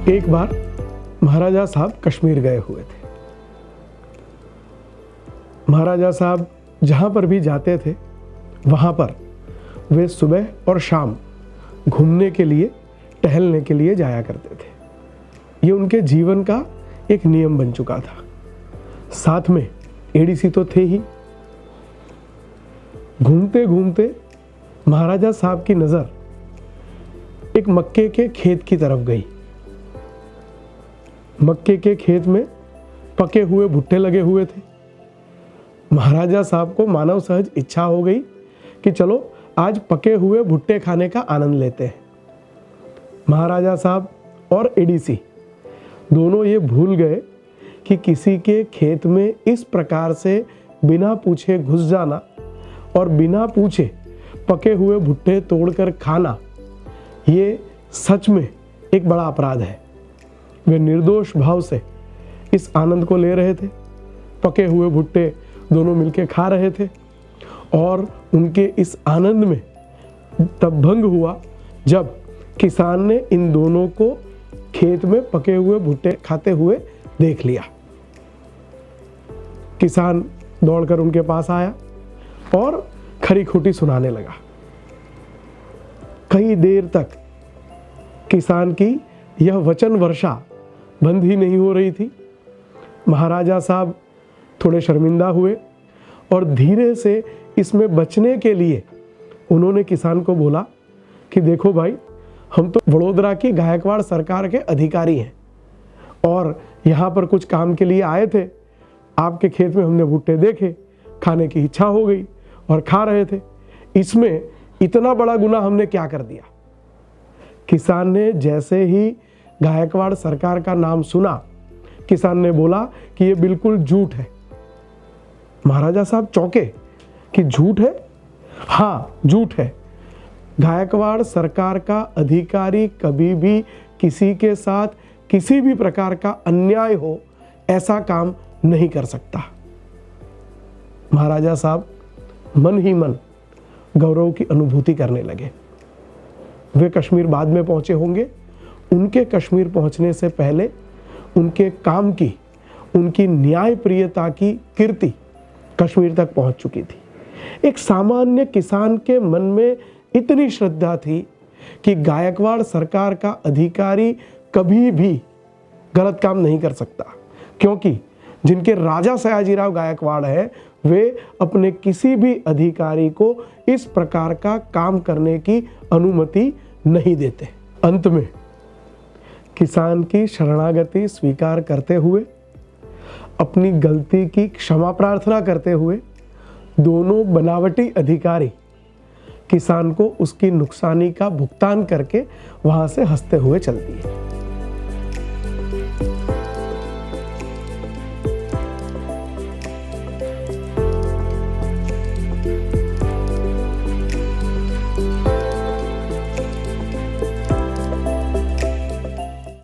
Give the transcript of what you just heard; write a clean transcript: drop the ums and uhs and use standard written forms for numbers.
एक बार महाराजा साहब कश्मीर गए हुए थे। महाराजा साहब जहाँ पर भी जाते थे वहाँ पर वे सुबह और शाम घूमने के लिए, टहलने के लिए जाया करते थे। ये उनके जीवन का एक नियम बन चुका था। साथ में एडीसी तो थे ही। घूमते घूमते महाराजा साहब की नज़र एक मक्के के खेत की तरफ गई। मक्के के खेत में पके हुए भुट्टे लगे हुए थे। महाराजा साहब को मानव सहज इच्छा हो गई कि चलो आज पके हुए भुट्टे खाने का आनंद लेते हैं। महाराजा साहब और एडीसी दोनों ये भूल गए कि किसी के खेत में इस प्रकार से बिना पूछे घुस जाना और बिना पूछे पके हुए भुट्टे तोड़कर खाना, ये सच में एक बड़ा अपराध है। वे निर्दोष भाव से इस आनंद को ले रहे थे। पके हुए भुट्टे दोनों मिलकर खा रहे थे और उनके इस आनंद में तब भंग हुआ जब किसान ने इन दोनों को खेत में पके हुए भुट्टे खाते हुए देख लिया। किसान दौड़कर उनके पास आया और खरी खोटी सुनाने लगा। कई देर तक किसान की यह वचन वर्षा बंद ही नहीं हो रही थी। महाराजा साहब थोड़े शर्मिंदा हुए और धीरे से इसमें बचने के लिए उन्होंने किसान को बोला कि देखो भाई, हम तो वडोदरा की गायकवाड़ सरकार के अधिकारी हैं और यहाँ पर कुछ काम के लिए आए थे। आपके खेत में हमने भुट्टे देखे, खाने की इच्छा हो गई और खा रहे थे। इसमें इतना बड़ा गुनाह हमने क्या कर दिया? किसान ने जैसे ही गायकवाड़ सरकार का नाम सुना, किसान ने बोला कि ये बिल्कुल झूठ है। महाराजा साहब चौंके कि झूठ है? हाँ, झूठ है। गायकवाड़ सरकार का अधिकारी कभी भी किसी के साथ किसी भी प्रकार का अन्याय हो ऐसा काम नहीं कर सकता। महाराजा साहब मन ही मन गौरव की अनुभूति करने लगे। वे कश्मीर बाद में पहुंचे होंगे। उनके कश्मीर पहुंचने से पहले उनके काम की, उनकी न्यायप्रियता की कीर्ति कश्मीर तक पहुंच चुकी थी। एक सामान्य किसान के मन में इतनी श्रद्धा थी कि गायकवाड़ सरकार का अधिकारी कभी भी गलत काम नहीं कर सकता, क्योंकि जिनके राजा सयाजीराव गायकवाड़ है वे अपने किसी भी अधिकारी को इस प्रकार का काम करने की अनुमति नहीं देते। अंत में किसान की शरणागति स्वीकार करते हुए, अपनी गलती की क्षमा प्रार्थना करते हुए, दोनों बनावटी अधिकारी किसान को उसकी नुकसानी का भुगतान करके वहां से हंसते हुए चल दिए।